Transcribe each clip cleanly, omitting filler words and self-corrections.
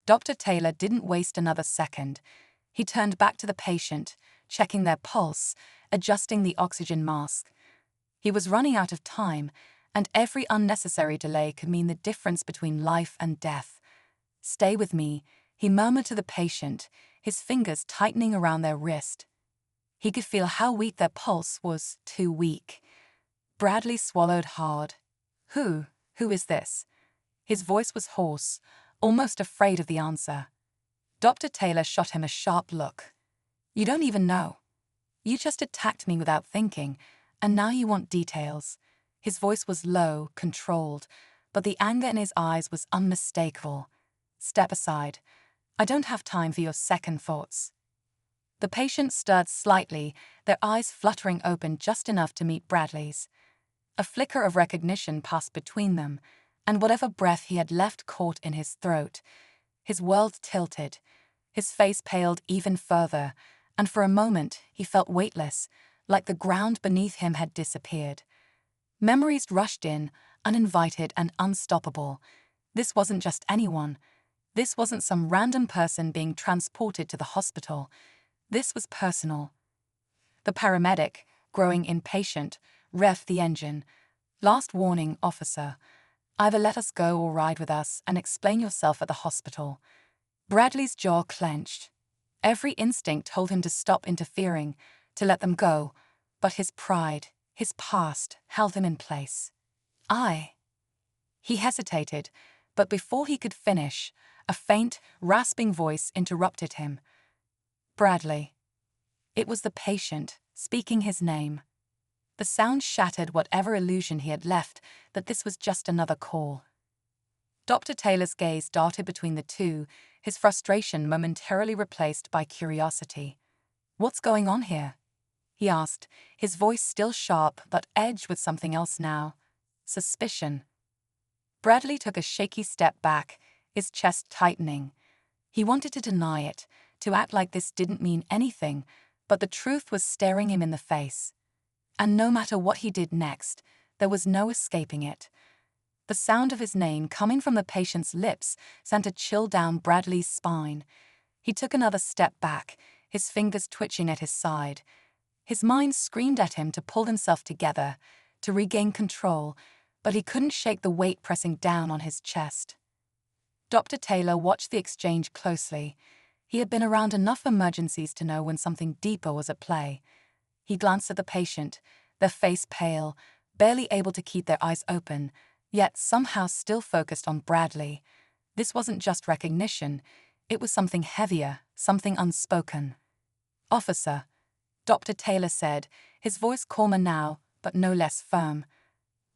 Dr. Taylor didn't waste another second. He turned back to the patient, checking their pulse, adjusting the oxygen mask. He was running out of time, and every unnecessary delay could mean the difference between life and death. "Stay with me," he murmured to the patient, his fingers tightening around their wrist. He could feel how weak their pulse was, too weak. Bradley swallowed hard. Who is this?" His voice was hoarse, almost afraid of the answer. Dr. Taylor shot him a sharp look. "You don't even know. You just attacked me without thinking, and now you want details." His voice was low, controlled, but the anger in his eyes was unmistakable. "Step aside. I don't have time for your second thoughts." The patient stirred slightly, their eyes fluttering open just enough to meet Bradley's. A flicker of recognition passed between them, and whatever breath he had left caught in his throat. His world tilted. His face paled even further, and for a moment he felt weightless, like the ground beneath him had disappeared. Memories rushed in, uninvited and unstoppable. This wasn't just anyone. This wasn't some random person being transported to the hospital. This was personal. The paramedic, growing impatient, revved the engine. "Last warning, officer. Either let us go or ride with us and explain yourself at the hospital." Bradley's jaw clenched. Every instinct told him to stop interfering, to let them go, but his pride, his past, held him in place. He hesitated, but before he could finish, a faint, rasping voice interrupted him. "Bradley." It was the patient, speaking his name. The sound shattered whatever illusion he had left that this was just another call. Dr. Taylor's gaze darted between the two, his frustration momentarily replaced by curiosity. "What's going on here?" he asked, his voice still sharp but edged with something else now. Suspicion. Bradley took a shaky step back, his chest tightening. He wanted to deny it, to act like this didn't mean anything, but the truth was staring him in the face. And no matter what he did next, there was no escaping it. The sound of his name coming from the patient's lips sent a chill down Bradley's spine. He took another step back, his fingers twitching at his side. His mind screamed at him to pull himself together, to regain control, but he couldn't shake the weight pressing down on his chest. Dr. Taylor watched the exchange closely. He had been around enough emergencies to know when something deeper was at play. He glanced at the patient, their face pale, barely able to keep their eyes open, yet somehow still focused on Bradley. This wasn't just recognition, it was something heavier, something unspoken. "Officer," Dr. Taylor said, his voice calmer now, but no less firm.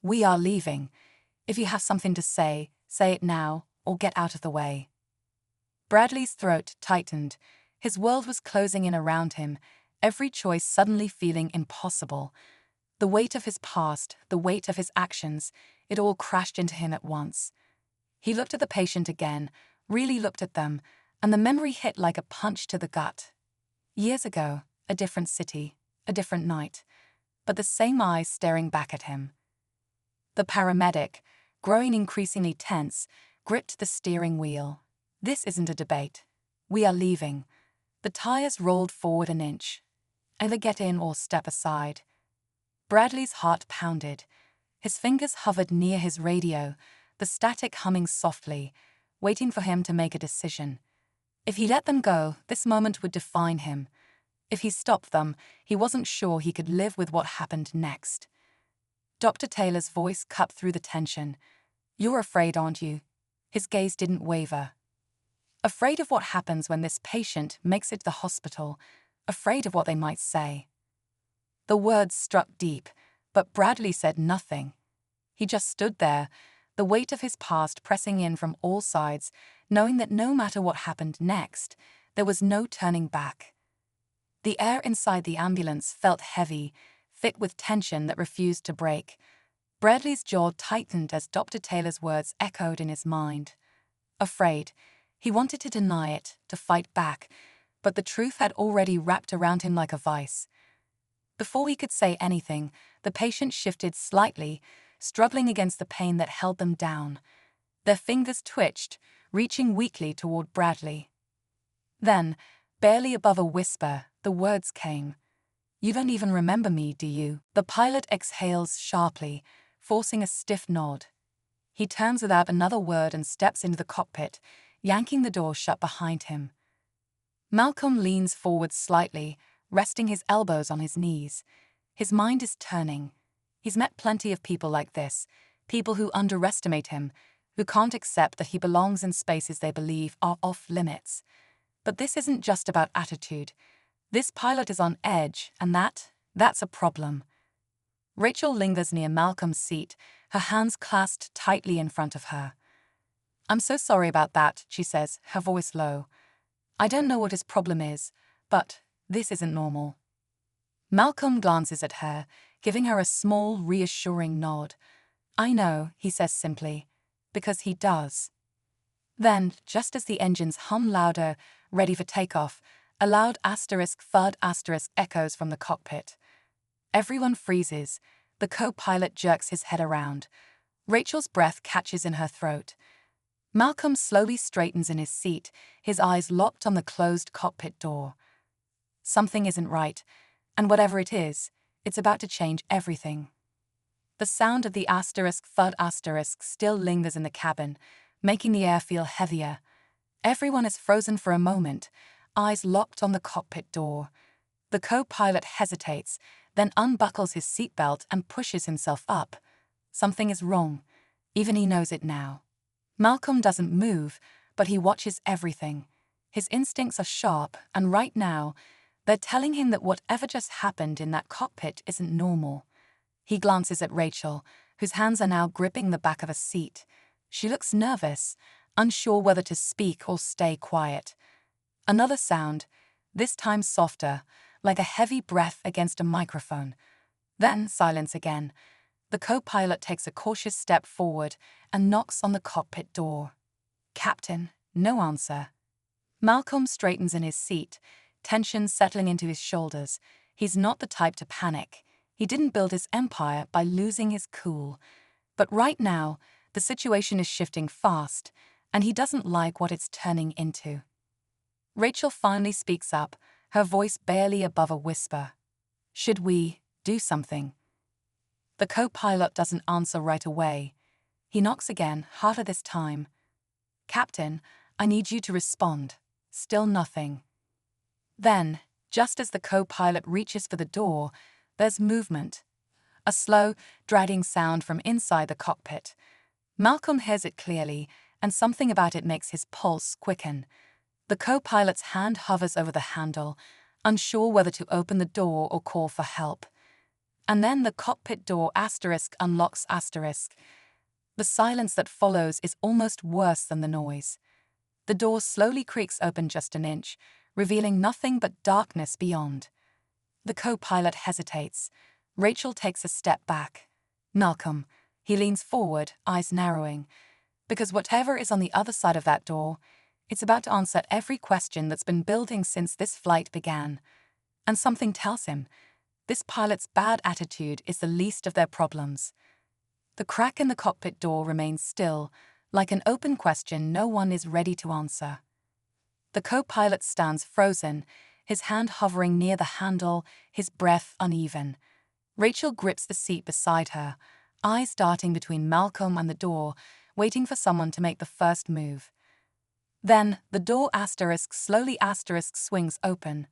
"We are leaving. If you have something to say it now, or get out of the way." Bradley's throat tightened. His world was closing in around him, every choice suddenly feeling impossible. The weight of his past, the weight of his actions, it all crashed into him at once. He looked at the patient again, really looked at them, and the memory hit like a punch to the gut. Years ago, a different city, a different night, but the same eyes staring back at him. The paramedic, growing increasingly tense, gripped the steering wheel. "This isn't a debate. We are leaving." The tires rolled forward an inch. "Either get in or step aside." Bradley's heart pounded. His fingers hovered near his radio, the static humming softly, waiting for him to make a decision. If he let them go, this moment would define him. If he stopped them, he wasn't sure he could live with what happened next. Dr. Taylor's voice cut through the tension. "You're afraid, aren't you?" His gaze didn't waver. "Afraid of what happens when this patient makes it to the hospital, afraid of what they might say." The words struck deep, but Bradley said nothing. He just stood there, the weight of his past pressing in from all sides, knowing that no matter what happened next, there was no turning back. The air inside the ambulance felt heavy, thick with tension that refused to break. Bradley's jaw tightened as Dr. Taylor's words echoed in his mind. Afraid. He wanted to deny it, to fight back, but the truth had already wrapped around him like a vice. Before he could say anything, the patient shifted slightly, struggling against the pain that held them down. Their fingers twitched, reaching weakly toward Bradley. Then, barely above a whisper, the words came. "You don't even remember me, do you?" The pilot exhales sharply, forcing a stiff nod. He turns without another word and steps into the cockpit, yanking the door shut behind him. Malcolm leans forward slightly, resting his elbows on his knees. His mind is turning. He's met plenty of people like this, people who underestimate him, who can't accept that he belongs in spaces they believe are off limits. But this isn't just about attitude. This pilot is on edge, and that's a problem. Rachel lingers near Malcolm's seat, her hands clasped tightly in front of her. "I'm so sorry about that," she says, her voice low. "I don't know what his problem is, but this isn't normal." Malcolm glances at her, giving her a small, reassuring nod. "I know," he says simply, because he does. Then, just as the engines hum louder, ready for takeoff, a loud thud echoes from the cockpit. Everyone freezes. The co-pilot jerks his head around. Rachel's breath catches in her throat. Malcolm slowly straightens in his seat, his eyes locked on the closed cockpit door. Something isn't right, and whatever it is, it's about to change everything. The sound of the thud still lingers in the cabin, making the air feel heavier. Everyone is frozen for a moment, eyes locked on the cockpit door. The co-pilot hesitates, then unbuckles his seatbelt and pushes himself up. Something is wrong. Even he knows it now. Malcolm doesn't move, but he watches everything. His instincts are sharp, and right now, they're telling him that whatever just happened in that cockpit isn't normal. He glances at Rachel, whose hands are now gripping the back of a seat. She looks nervous, unsure whether to speak or stay quiet. Another sound, this time softer, like a heavy breath against a microphone. Then silence again. The co-pilot takes a cautious step forward and knocks on the cockpit door. "Captain," no answer. Malcolm straightens in his seat, tension settling into his shoulders. He's not the type to panic. He didn't build his empire by losing his cool. But right now, the situation is shifting fast, and he doesn't like what it's turning into. Rachel finally speaks up, her voice barely above a whisper. "Should we do something?" The co-pilot doesn't answer right away. He knocks again, harder this time. "Captain, I need you to respond." Still nothing. Then, just as the co-pilot reaches for the door, there's movement. A slow, dragging sound from inside the cockpit. Malcolm hears it clearly, and something about it makes his pulse quicken. The co-pilot's hand hovers over the handle, unsure whether to open the door or call for help. And then the cockpit door unlocks. The silence that follows is almost worse than the noise. The door slowly creaks open just an inch, revealing nothing but darkness beyond. The co-pilot hesitates. Rachel takes a step back. "Malcolm," he leans forward, eyes narrowing. Because whatever is on the other side of that door, it's about to answer every question that's been building since this flight began. And something tells him, this pilot's bad attitude is the least of their problems. The crack in the cockpit door remains still, like an open question no one is ready to answer. The co-pilot stands frozen, his hand hovering near the handle, his breath uneven. Rachel grips the seat beside her, eyes darting between Malcolm and the door, waiting for someone to make the first move. Then, the door slowly swings open.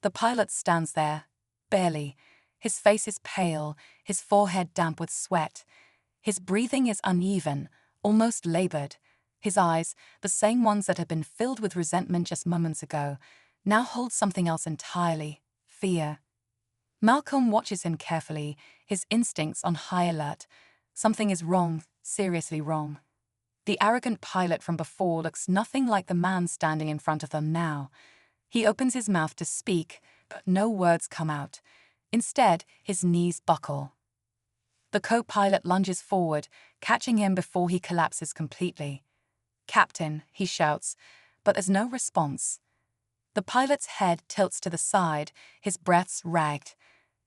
The pilot stands there, barely. His face is pale, his forehead damp with sweat. His breathing is uneven, almost labored. His eyes, the same ones that had been filled with resentment just moments ago, now hold something else entirely: fear. Malcolm watches him carefully, his instincts on high alert. Something is wrong, seriously wrong. The arrogant pilot from before looks nothing like the man standing in front of them now. He opens his mouth to speak, but no words come out. Instead, his knees buckle. The co-pilot lunges forward, catching him before he collapses completely. "Captain," he shouts, but there's no response. The pilot's head tilts to the side, his breath's ragged.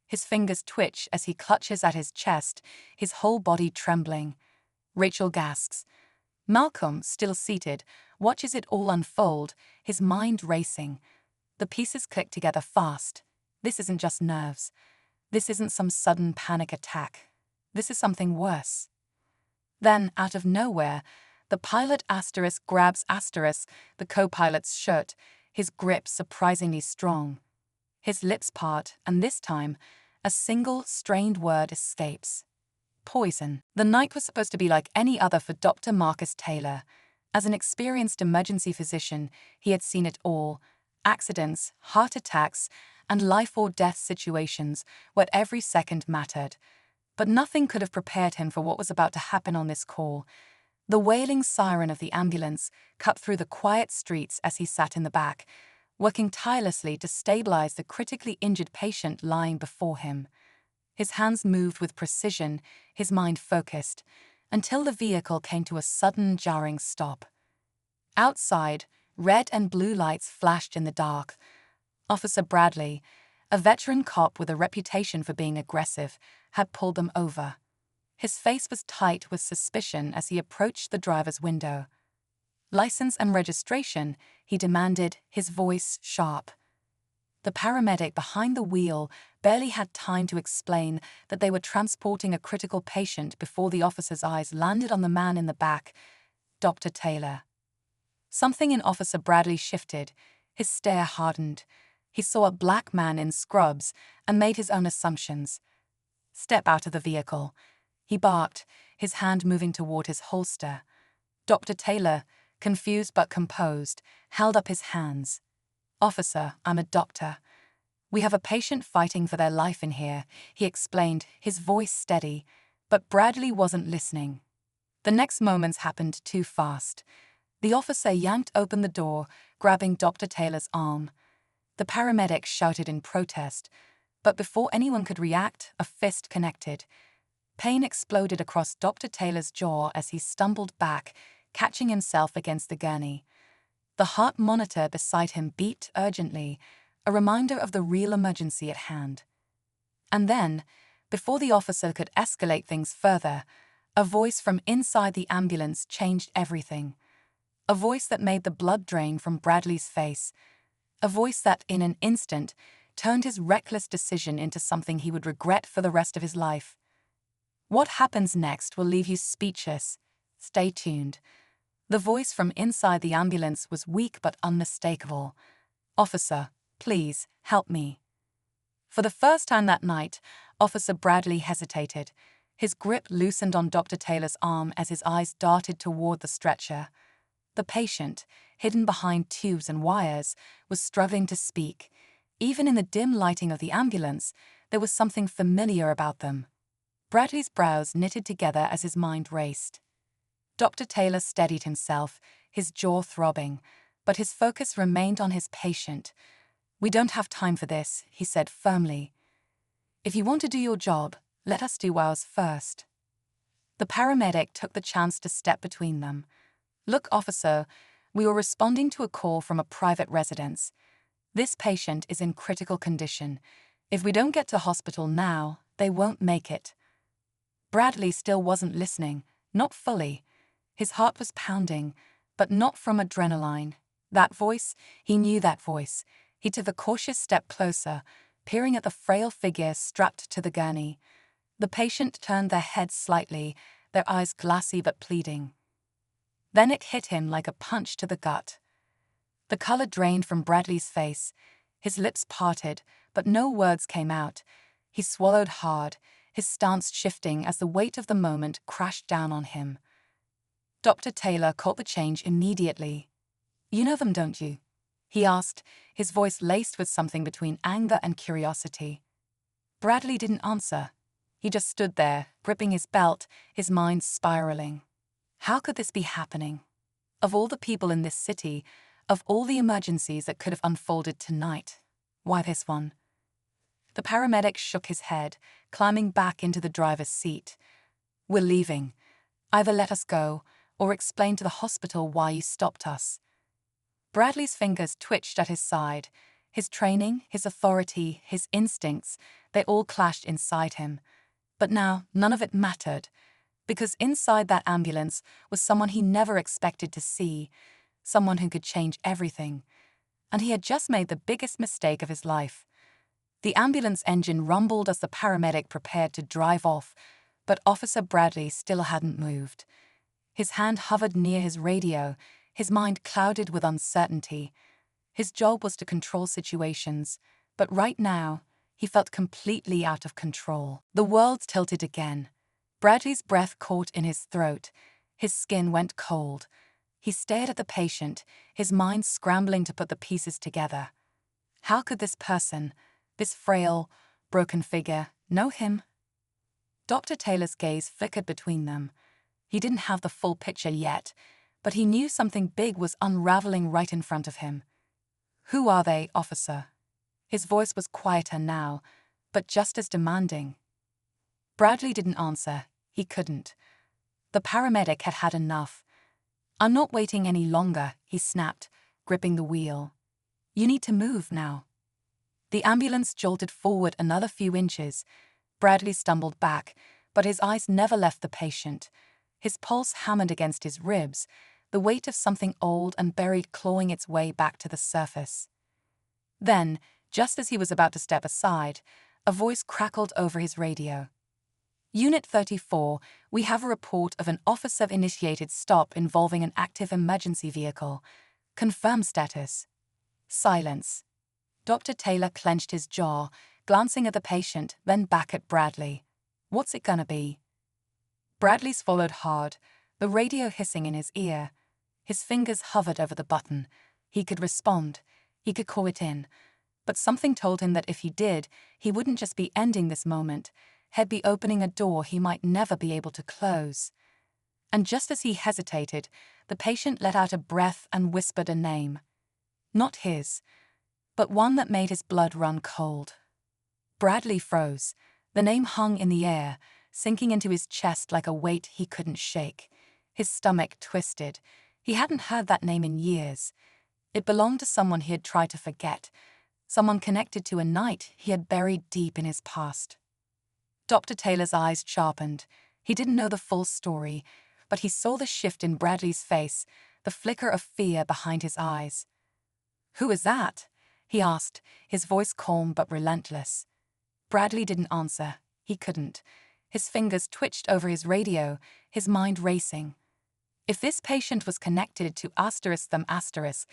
His fingers twitch as he clutches at his chest, his whole body trembling. Rachel gasps. Malcolm, still seated, watches it all unfold, his mind racing. The pieces click together fast. This isn't just nerves. This isn't some sudden panic attack. This is something worse. Then, out of nowhere, the pilot grabs the co-pilot's shirt, his grip surprisingly strong. His lips part, and this time, a single strained word escapes. Poison. The night was supposed to be like any other for Dr. Marcus Taylor. As an experienced emergency physician, he had seen it all: accidents, heart attacks, and life-or-death situations where every second mattered. But nothing could have prepared him for what was about to happen on this call. The wailing siren of the ambulance cut through the quiet streets as he sat in the back, working tirelessly to stabilize the critically injured patient lying before him. His hands moved with precision, his mind focused, until the vehicle came to a sudden, jarring stop. Outside, red and blue lights flashed in the dark. Officer Bradley, a veteran cop with a reputation for being aggressive, had pulled them over. His face was tight with suspicion as he approached the driver's window. "License and registration," he demanded, his voice sharp. The paramedic behind the wheel barely had time to explain that they were transporting a critical patient before the officer's eyes landed on the man in the back, Dr. Taylor. Something in Officer Bradley shifted. His stare hardened. He saw a black man in scrubs and made his own assumptions. "Step out of the vehicle," he barked, his hand moving toward his holster. Dr. Taylor, confused but composed, held up his hands. "Officer, I'm a doctor. We have a patient fighting for their life in here," he explained, his voice steady, but Bradley wasn't listening. The next moments happened too fast. The officer yanked open the door, grabbing Dr. Taylor's arm. The paramedic shouted in protest, but before anyone could react, a fist connected. Pain exploded across Dr. Taylor's jaw as he stumbled back, catching himself against the gurney. The heart monitor beside him beeped urgently, a reminder of the real emergency at hand. And then, before the officer could escalate things further, a voice from inside the ambulance changed everything. A voice that made the blood drain from Bradley's face. A voice that, in an instant, turned his reckless decision into something he would regret for the rest of his life. What happens next will leave you speechless. Stay tuned. The voice from inside the ambulance was weak but unmistakable. "Officer, please, help me." For the first time that night, Officer Bradley hesitated. His grip loosened on Dr. Taylor's arm as his eyes darted toward the stretcher. The patient, hidden behind tubes and wires, was struggling to speak. Even in the dim lighting of the ambulance, there was something familiar about them. Bradley's brows knitted together as his mind raced. Dr. Taylor steadied himself, his jaw throbbing, but his focus remained on his patient. "We don't have time for this," he said firmly. "If you want to do your job, let us do ours first." The paramedic took the chance to step between them. "Look, officer, we were responding to a call from a private residence. This patient is in critical condition. If we don't get to hospital now, they won't make it." Bradley still wasn't listening, not fully. His heart was pounding, but not from adrenaline. That voice, he knew that voice. He took a cautious step closer, peering at the frail figure strapped to the gurney. The patient turned their heads slightly, their eyes glassy but pleading. Then it hit him like a punch to the gut. The color drained from Bradley's face. His lips parted, but no words came out. He swallowed hard, his stance shifting as the weight of the moment crashed down on him. Dr. Taylor caught the change immediately. "You know them, don't you?" he asked, his voice laced with something between anger and curiosity. Bradley didn't answer. He just stood there, gripping his belt, his mind spiraling. How could this be happening? Of all the people in this city, of all the emergencies that could have unfolded tonight, why this one? The paramedic shook his head, climbing back into the driver's seat. "We're leaving. Either let us go, or explain to the hospital why you stopped us." Bradley's fingers twitched at his side. His training, his authority, his instincts, they all clashed inside him. But now, none of it mattered. Because inside that ambulance was someone he never expected to see, someone who could change everything. And he had just made the biggest mistake of his life. The ambulance engine rumbled as the paramedic prepared to drive off, but Officer Bradley still hadn't moved. His hand hovered near his radio, his mind clouded with uncertainty. His job was to control situations, but right now, he felt completely out of control. The world tilted again. Bradley's breath caught in his throat. His skin went cold. He stared at the patient, his mind scrambling to put the pieces together. How could this person, this frail, broken figure, know him? Dr. Taylor's gaze flickered between them. He didn't have the full picture yet, but he knew something big was unraveling right in front of him. "Who are they, officer?" His voice was quieter now, but just as demanding. Bradley didn't answer. He couldn't. The paramedic had had enough. "I'm not waiting any longer," he snapped, gripping the wheel. "You need to move now." The ambulance jolted forward another few inches. Bradley stumbled back, but his eyes never left the patient. His pulse hammered against his ribs, the weight of something old and buried clawing its way back to the surface. Then, just as he was about to step aside, a voice crackled over his radio. "Unit 34, we have a report of an officer-initiated stop involving an active emergency vehicle. Confirm status." Silence. Dr. Taylor clenched his jaw, glancing at the patient, then back at Bradley. "What's it gonna be?" Bradley swallowed hard, the radio hissing in his ear. His fingers hovered over the button. He could respond. He could call it in. But something told him that if he did, he wouldn't just be ending this moment. He'd be opening a door he might never be able to close. And just as he hesitated, the patient let out a breath and whispered a name. Not his, but one that made his blood run cold. Bradley froze. The name hung in the air, sinking into his chest like a weight he couldn't shake. His stomach twisted. He hadn't heard that name in years. It belonged to someone he had tried to forget, someone connected to a night he had buried deep in his past. Dr. Taylor's eyes sharpened. He didn't know the full story, but he saw the shift in Bradley's face, the flicker of fear behind his eyes. "Who is that?" he asked, his voice calm but relentless. Bradley didn't answer. He couldn't. His fingers twitched over his radio, his mind racing. If this patient was connected to ***,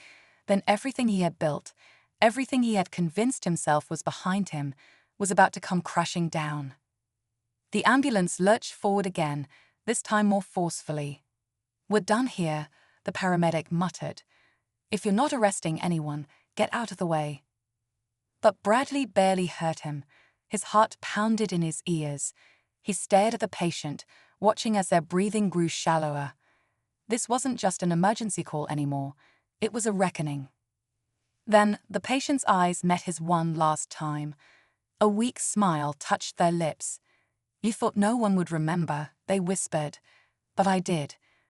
then everything he had built, everything he had convinced himself was behind him, was about to come crashing down. The ambulance lurched forward again, this time more forcefully. "We're done here," the paramedic muttered. "If you're not arresting anyone, get out of the way." But Bradley barely heard him. His heart pounded in his ears. He stared at the patient, watching as their breathing grew shallower. This wasn't just an emergency call anymore. It was a reckoning. Then the patient's eyes met his one last time. A weak smile touched their lips. "You thought no one would remember," they whispered. "But I did.